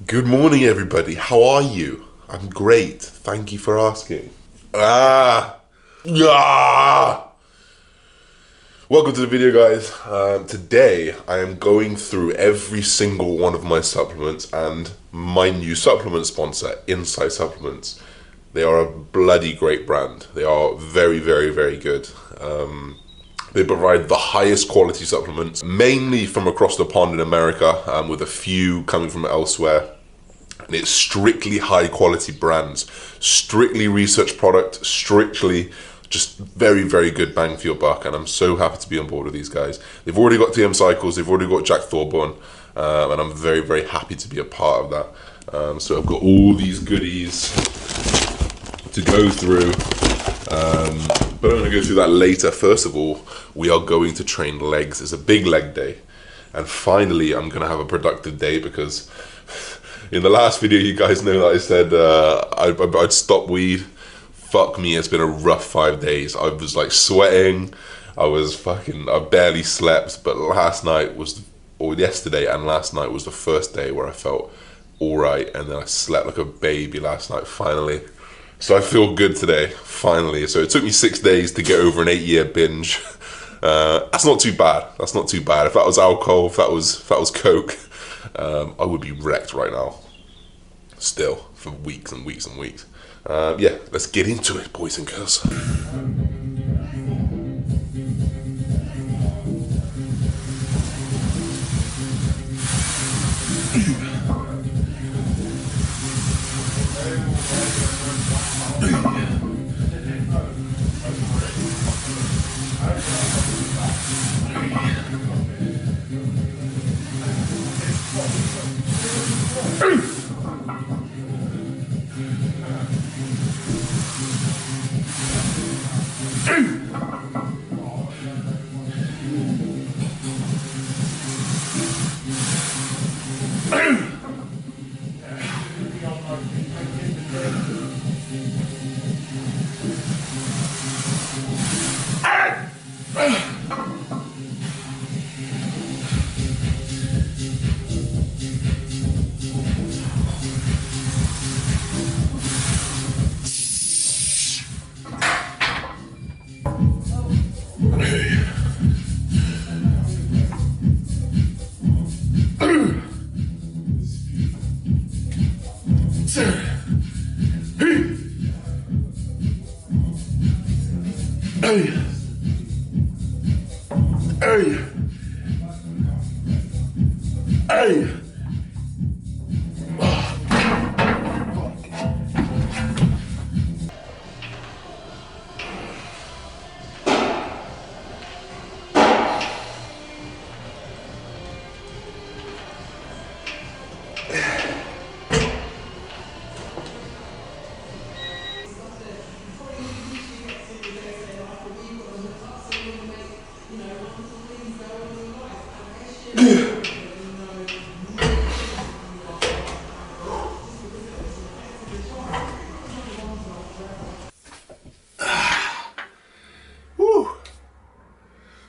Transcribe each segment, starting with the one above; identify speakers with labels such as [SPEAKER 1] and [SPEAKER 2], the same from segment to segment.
[SPEAKER 1] Good morning, everybody. How are you? I'm great. Thank you for asking. Yeah. Welcome to the video, guys. Today, I am going through every single one of my supplements and my new supplement sponsor, Insight Supplements. They are a bloody great brand. They are very, very, very good. They provide the highest quality supplements, mainly from across the pond in America, with a few coming from elsewhere. And it's strictly high quality brands, strictly research product, strictly just very, very good bang for your buck. And I'm so happy to be on board with these guys. They've already got TM Cycles, they've already got Jack Thorburn, and I'm very, very happy to be a part of that. So I've got all these goodies to go through. But I'm going to go through that later. First of all, we are going to train legs. It's a big leg day. And finally, I'm going to have a productive day because in the last video, you guys know that I said I'd stop weed. Fuck me, it's been a rough 5 days. I was like sweating. I barely slept. But yesterday and last night was the first day where I felt alright. And then I slept like a baby last night, finally. So I feel good today, finally. So it took me 6 days to get over an 8-year binge. That's not too bad. That's not too bad. If that was alcohol, if that was coke, I would be wrecked right now. Still, for weeks and weeks and weeks. Yeah, let's get into it, boys and girls.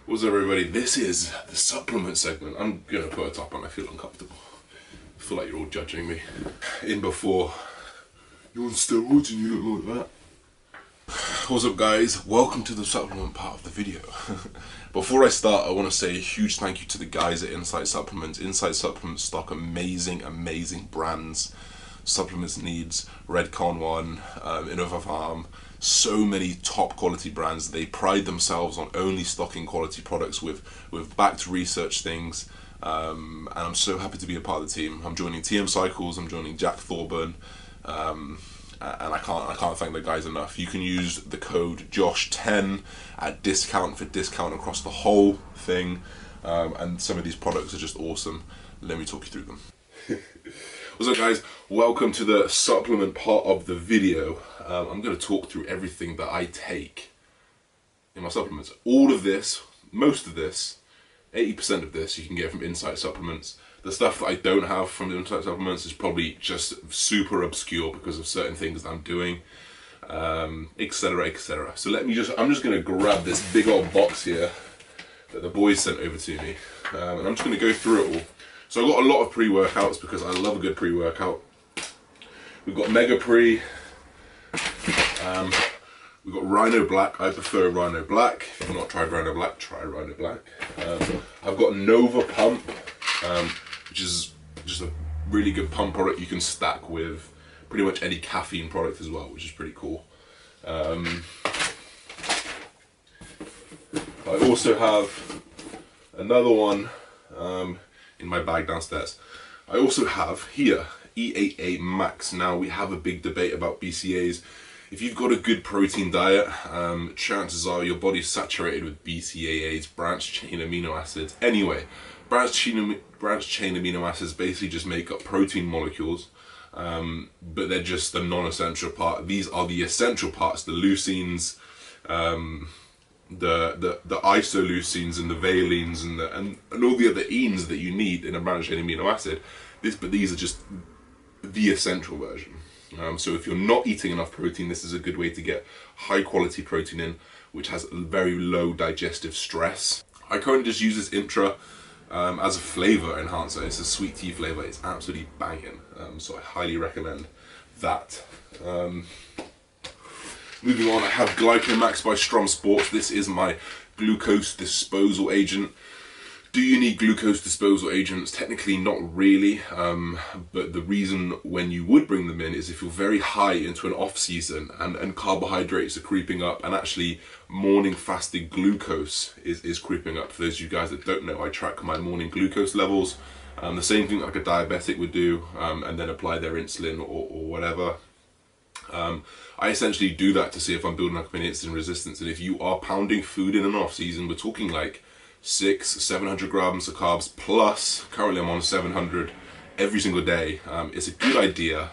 [SPEAKER 1] What's up, everybody? This is the supplement segment. I'm gonna put a top on. I feel uncomfortable. I feel like you're all judging me. In before, you're on steroids and you look like that. What's up, guys? Welcome to the supplement part of the video. Before I start, I want to say a huge thank you to the guys at Insight Supplements. Insight Supplements stock amazing brands. Supplements Needs, Redcon One, Innova Farm. So many top quality brands. They pride themselves on only stocking quality products with backed research things, and I'm so happy to be a part of the team. I'm joining TM Cycles, I'm joining Jack Thorburn, and I can't thank the guys enough. You can use the code JOSH10 at discount across the whole thing, and some of these products are just awesome. Let me talk you through them. What's up, guys? Welcome to the supplement part of the video. I'm going to talk through everything that I take in my supplements. All of this, most of this, 80% of this you can get from Insight Supplements. The stuff that I don't have from the Insight Supplements is probably just super obscure because of certain things that I'm doing, etc, etc. So I'm just going to grab this big old box here that the boys sent over to me, and I'm just going to go through it all. So I've got a lot of pre-workouts because I love a good pre-workout. We've got Mega Pre. We've got Rhino Black. I prefer Rhino Black. If you've not tried Rhino Black, try Rhino Black. I've got Nova Pump, which is just a really good pump product you can stack with pretty much any caffeine product as well, which is pretty cool. I also have another one in my bag downstairs. I also have here E88 Max. Now, we have a big debate about BCAAs. If you've got a good protein diet, chances are your body's saturated with BCAAs, branched chain amino acids. Anyway, branched chain amino acids basically just make up protein molecules, but they're just the non-essential part. These are the essential parts: the leucines, the isoleucines, and the valines, and all the other enes that you need in a branched chain amino acid. But these are just the essential version. So if you're not eating enough protein, this is a good way to get high quality protein in, which has very low digestive stress. I currently just use this Intra as a flavor enhancer. It's a sweet tea flavor. It's absolutely banging. So I highly recommend that. Moving on, I have Glycomax by Strom Sports. This is my glucose disposal agent. Do you need glucose disposal agents? Technically not really, but the reason when you would bring them in is if you're very high into an off season and carbohydrates are creeping up, and actually morning fasted glucose is creeping up. For those of you guys that don't know, I track my morning glucose levels, the same thing like a diabetic would do, and then apply their insulin or whatever. I essentially do that to see if I'm building up an insulin resistance, and if you are pounding food in an off season, we're talking like 600-700 grams of carbs plus. Currently I'm on 700 every single day. It's a good idea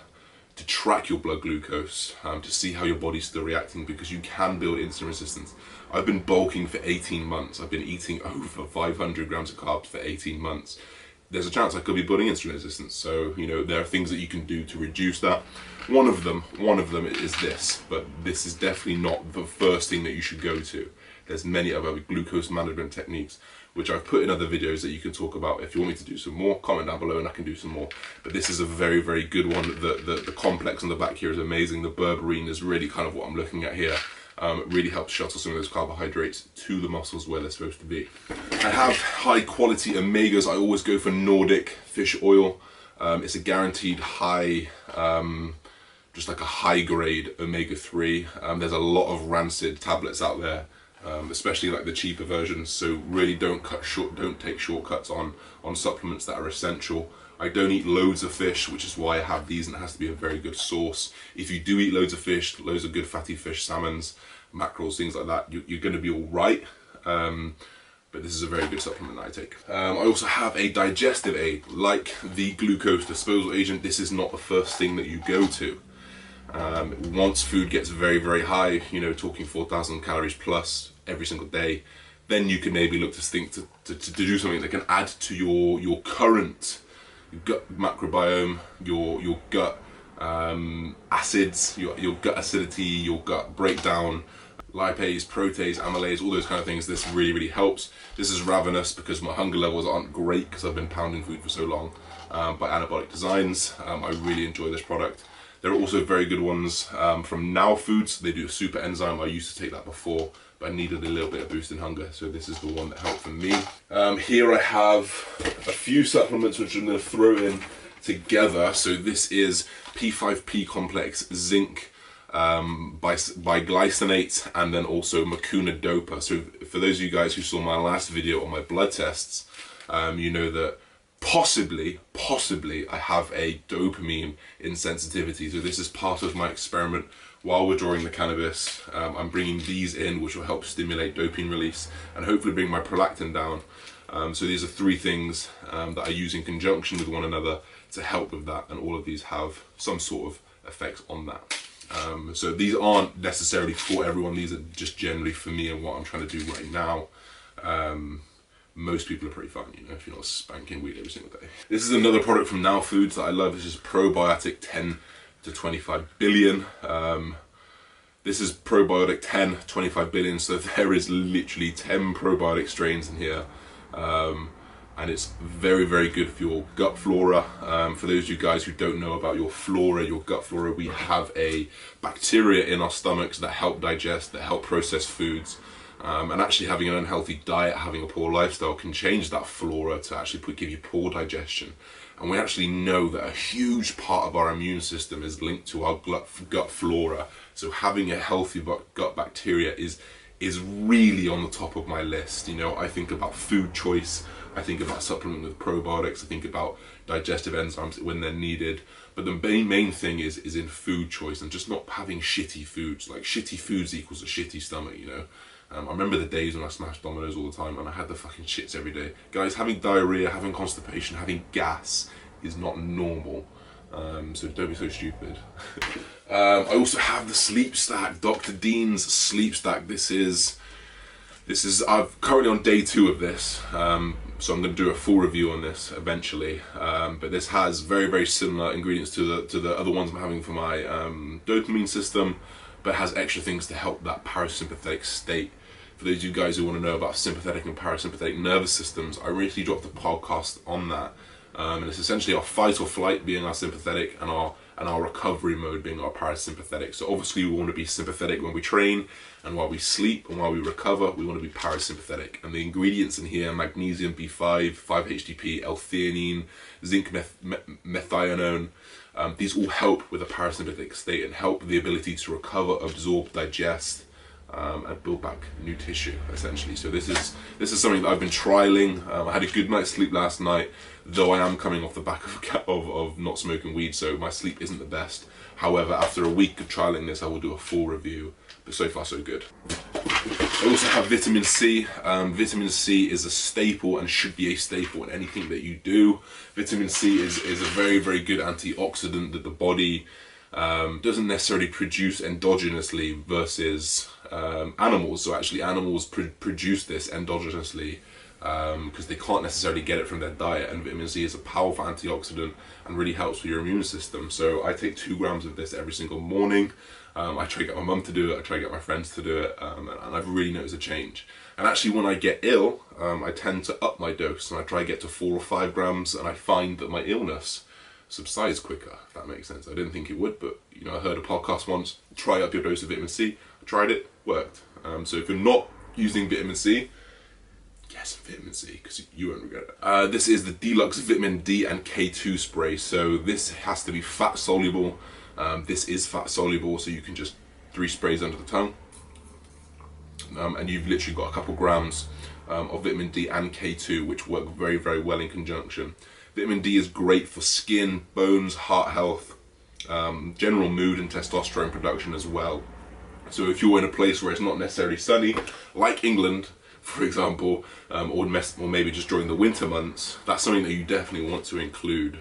[SPEAKER 1] to track your blood glucose to see how your body's still reacting, because you can build insulin resistance. I've been bulking for 18 months. I've been eating over 500 grams of carbs for 18 months. There's a chance I could be building insulin resistance. So, you know, there are things that you can do to reduce that. One of them is this, but this is definitely not the first thing that you should go to. There's many other glucose management techniques, which I've put in other videos that you can talk about. If you want me to do some more, comment down below and I can do some more. But this is a very, very good one. The complex on the back here is amazing. The berberine is really kind of what I'm looking at here. It really helps shuttle some of those carbohydrates to the muscles where they're supposed to be. I have high quality omegas. I always go for Nordic fish oil. It's a guaranteed high, just like a high grade omega-3. There's a lot of rancid tablets out there, especially like the cheaper versions. So really don't take shortcuts on supplements that are essential. I don't eat loads of fish, which is why I have these, and it has to be a very good source. If you do eat loads of fish, loads of good fatty fish, salmons, mackerels, things like that, you're going to be all right. But this is a very good supplement that I take. I also have a digestive aid, like the glucose disposal agent. This is not the first thing that you go to. Once food gets very, very high, you know, talking 4,000 calories plus every single day, then you can maybe look to think to do something that can add to your current gut microbiome, your gut acids, your gut acidity, your gut breakdown, lipase, protease, amylase, all those kind of things. This really, really helps. This is Ravenous because my hunger levels aren't great because I've been pounding food for so long, by Anabolic Designs. I really enjoy this product. There are also very good ones from Now Foods. They do a super enzyme. I used to take that before, but I needed a little bit of boost in hunger, so this is the one that helped for me. Here I have a few supplements which I'm going to throw in together. So this is P5P complex, zinc, biglycinate, and then also Mucuna dopa. So for those of you guys who saw my last video on my blood tests, you know that possibly I have a dopamine insensitivity. So this is part of my experiment. While we're drawing the cannabis, I'm bringing these in, which will help stimulate dopamine release and hopefully bring my prolactin down. So these are three things that I use in conjunction with one another to help with that, and all of these have some sort of effects on that. So these aren't necessarily for everyone. These are just generally for me and what I'm trying to do right now. Most people are pretty fine, you know, if you're not spanking weed every single day. This is another product from Now Foods that I love. This is Probiotic 10 to 25 billion. This is Probiotic 10, 25 billion, so there is literally 10 probiotic strains in here. and it's very, very good for your gut flora. For those of you guys who don't know about your flora, your gut flora, we have a bacteria in our stomachs that help digest, that help process foods. And actually having an unhealthy diet, having a poor lifestyle can change that flora to actually give you poor digestion. And we actually know that a huge part of our immune system is linked to our gut flora. So having a healthy gut bacteria is really on the top of my list. You know, I think about food choice, I think about supplementing with probiotics, I think about digestive enzymes when they're needed. But the main thing is in food choice, and just not having shitty foods. Like, shitty foods equals a shitty stomach, you know. I remember the days when I smashed Dominoes all the time and I had the fucking shits every day. Guys, having diarrhea, having constipation, having gas is not normal. So don't be so stupid. I also have the Sleep Stack, Dr. Dean's Sleep Stack. This is I'm currently on day 2 of this, so I'm going to do a full review on this eventually. But this has very, very similar ingredients to the other ones I'm having for my dopamine system, but has extra things to help that parasympathetic state. For those of you guys who want to know about sympathetic and parasympathetic nervous systems, I recently dropped a podcast on that. And it's essentially our fight or flight being our sympathetic, and our recovery mode being our parasympathetic. So obviously we want to be sympathetic when we train, and while we sleep and while we recover, we want to be parasympathetic. And the ingredients in here: magnesium, B5, 5-HTP, L-theanine, zinc methionine. These all help with a parasympathetic state and help the ability to recover, absorb, digest, and build back new tissue, essentially. So this is something that I've been trialing. I had a good night's sleep last night, though I am coming off the back of not smoking weed, so my sleep isn't the best. However, after a week of trialing this, I will do a full review, but so far so good. I also have vitamin C. Vitamin C is a staple and should be a staple in anything that you do. Vitamin C is a very, very good antioxidant that the body doesn't necessarily produce endogenously versus animals. So actually animals produce this endogenously because they can't necessarily get it from their diet, and vitamin C is a powerful antioxidant and really helps with your immune system. So I take 2 grams of this every single morning. I try to get my mum to do it, I try to get my friends to do it, and I've really noticed a change. And actually when I get ill, I tend to up my dose, and I try to get to 4 or 5 grams, and I find that my illness subsides quicker, if that makes sense. I didn't think it would, but you know, I heard a podcast once, try up your dose of vitamin C. I tried it, worked. So if you're not using vitamin C, get some vitamin C, because you won't regret it. This is the Deluxe Vitamin D and K2 spray. So this has to be fat soluble. This is fat soluble, so you can just 3 sprays under the tongue. And you've literally got a couple grams of vitamin D and K2, which work very, very well in conjunction. Vitamin D is great for skin, bones, heart health, general mood and testosterone production as well. So if you're in a place where it's not necessarily sunny, like England, for example, or maybe just during the winter months, that's something that you definitely want to include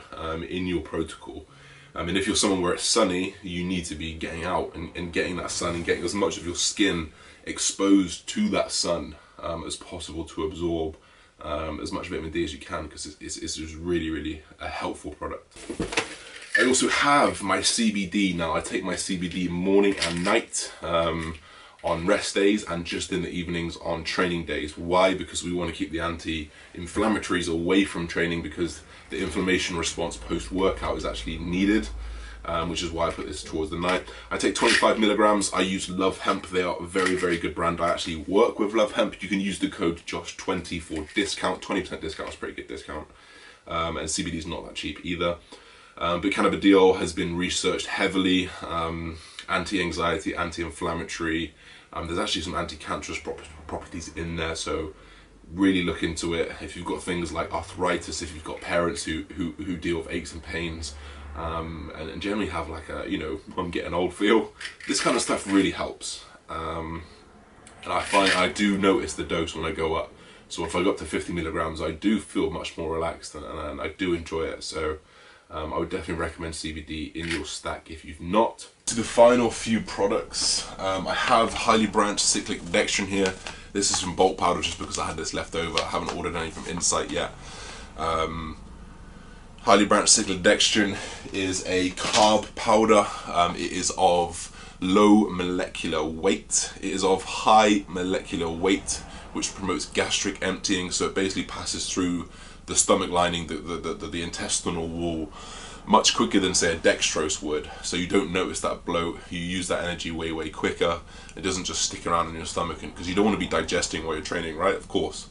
[SPEAKER 1] in your protocol. And if you're someone where it's sunny, you need to be getting out and getting that sun and getting as much of your skin exposed to that sun as possible to absorb as much vitamin D as you can, because it's just really, really a helpful product. I also have my CBD now. I take my CBD morning and night on rest days, and just in the evenings on training days. Why? Because we want to keep the anti-inflammatories away from training, because the inflammation response post-workout is actually needed. Which is why I put this towards the night. I take 25 milligrams. I use Love Hemp. They are a very, very good brand. I actually work with Love Hemp. You can use the code JOSH20 for discount. 20% discount is a pretty good discount. And CBD is not that cheap either. But cannabidiol has been researched heavily. Anti-anxiety, anti-inflammatory. There's actually some anti-cancerous properties in there, so really look into it. If you've got things like arthritis, if you've got parents who deal with aches and pains, and generally have like a, you know, I'm getting old feel, this kind of stuff really helps. And I find I do notice the dose when I go up. So if I go up to 50 milligrams, I do feel much more relaxed, and I do enjoy it. So I would definitely recommend CBD in your stack if you've not. To the final few products, I have highly branched cyclic Dextran here. This is from bulk powder just because I had this left over. I haven't ordered any from Insight yet. Highly branched cyclic Dextran is a carb powder. It is of low molecular weight. It is of high molecular weight, which promotes gastric emptying. So it basically passes through the stomach lining, the intestinal wall, much quicker than say a dextrose would. So you don't notice that bloat. You use that energy way quicker. It doesn't just stick around in your stomach, because you don't want to be digesting while you're training, right? Of course.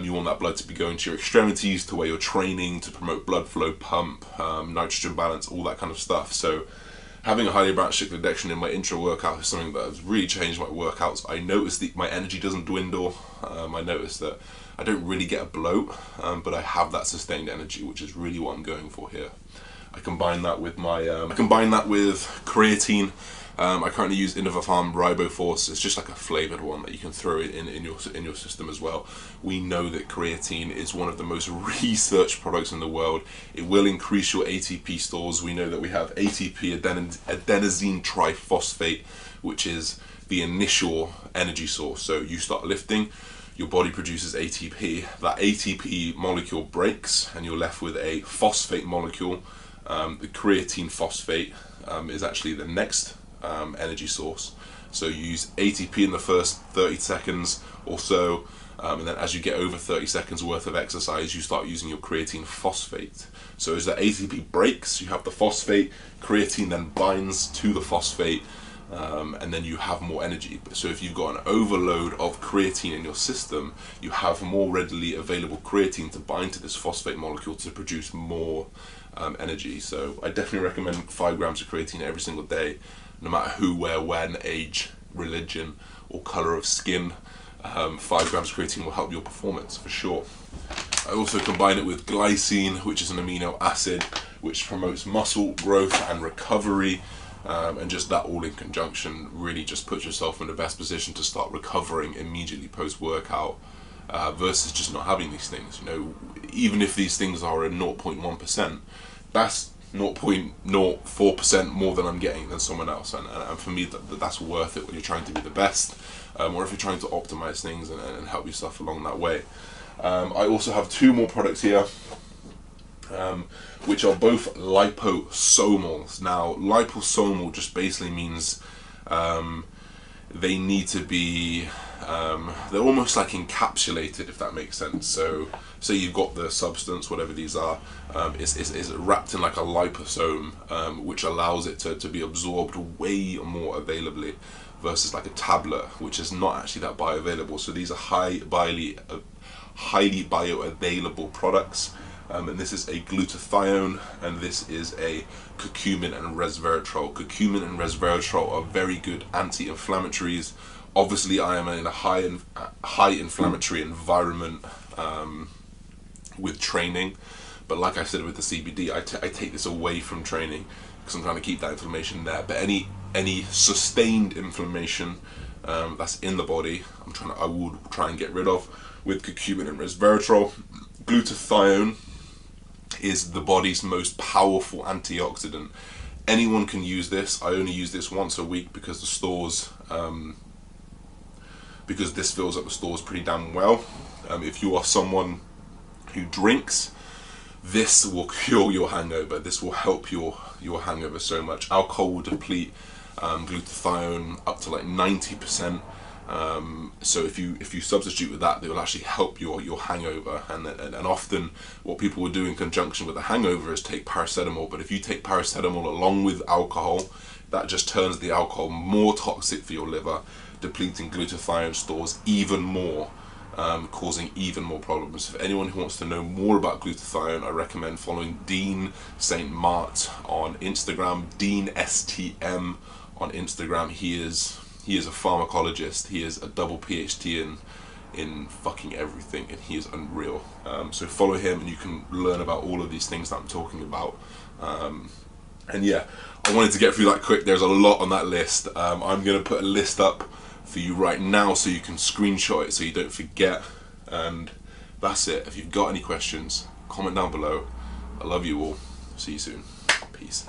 [SPEAKER 1] You want that blood to be going to your extremities, to where you're training, to promote blood flow, pump, nitrogen balance, all that kind of stuff. So having a highly branched cyclic dextran in my intro workout is something that has really changed my workouts. I noticed that my energy doesn't dwindle. I noticed that I don't really get a bloat, but I have that sustained energy, which is really what I'm going for here. I combine that with creatine. I currently use Innovafarm Riboforce. It's just like a flavored one that you can throw in your system as well. We know that creatine is one of the most researched products in the world. It will increase your ATP stores. We know that we have ATP, adenosine triphosphate, which is the initial energy source. So you start lifting, your body produces ATP. That ATP molecule breaks, and you're left with a phosphate molecule. The creatine phosphate is actually the next energy source. So you use ATP in the first 30 seconds or so, and then as you get over 30 seconds worth of exercise, you start using your creatine phosphate. So as the ATP breaks, you have the phosphate, creatine then binds to the phosphate, and then you have more energy. So if you've got an overload of creatine in your system, you have more readily available creatine to bind to this phosphate molecule to produce more energy. So I definitely recommend 5 grams of creatine every single day, no matter who, where, when, age, religion, or color of skin. 5 grams of creatine will help your performance for sure. I also combine it with glycine, which is an amino acid which promotes muscle growth and recovery, and just that all in conjunction really just puts yourself in the best position to start recovering immediately post-workout, versus just not having these things. You know, even if these things are at 0.1%, that's 0.04% more than I'm getting than someone else, and for me that's worth it when you're trying to be the best, or if you're trying to optimize things and help yourself along that way. I also have 2 more products here, which are both liposomals. Now, liposomal just basically means they need to be, they're almost like encapsulated, if that makes sense. So you've got the substance, whatever these are, is wrapped in like a liposome, which allows it to be absorbed way more availably, versus like a tablet, which is not actually that bioavailable. So these are highly bioavailable products. And this is a glutathione, and this is a curcumin and resveratrol. Curcumin and resveratrol are very good anti-inflammatories. Obviously, I am in a high inflammatory environment with training, but like I said with the CBD, I take this away from training because I'm trying to keep that inflammation there. But any sustained inflammation that's in the body, I would try and get rid of with curcumin and resveratrol. Glutathione is the body's most powerful antioxidant. Anyone can use this. I only use this once a week because the stores, because this fills up the stores pretty damn well. If you are someone who drinks, this will cure your hangover. This will help your hangover so much. Alcohol will deplete glutathione up to like 90%. So if you substitute with that, they will actually help your hangover. And often what people will do in conjunction with a hangover is take paracetamol. But if you take paracetamol along with alcohol, that just turns the alcohol more toxic for your liver, depleting glutathione stores even more, causing even more problems. If anyone who wants to know more about glutathione, I recommend following Dean St. Mart on Instagram, Dean STM on Instagram. He is a pharmacologist. He is a double PhD in fucking everything, and he is unreal. So follow him and you can learn about all of these things that I'm talking about. And yeah, I wanted to get through that quick. There's a lot on that list. I'm going to put a list up for you right now so you can screenshot it so you don't forget. And that's it. If you've got any questions, comment down below. I love you all. See you soon. Peace.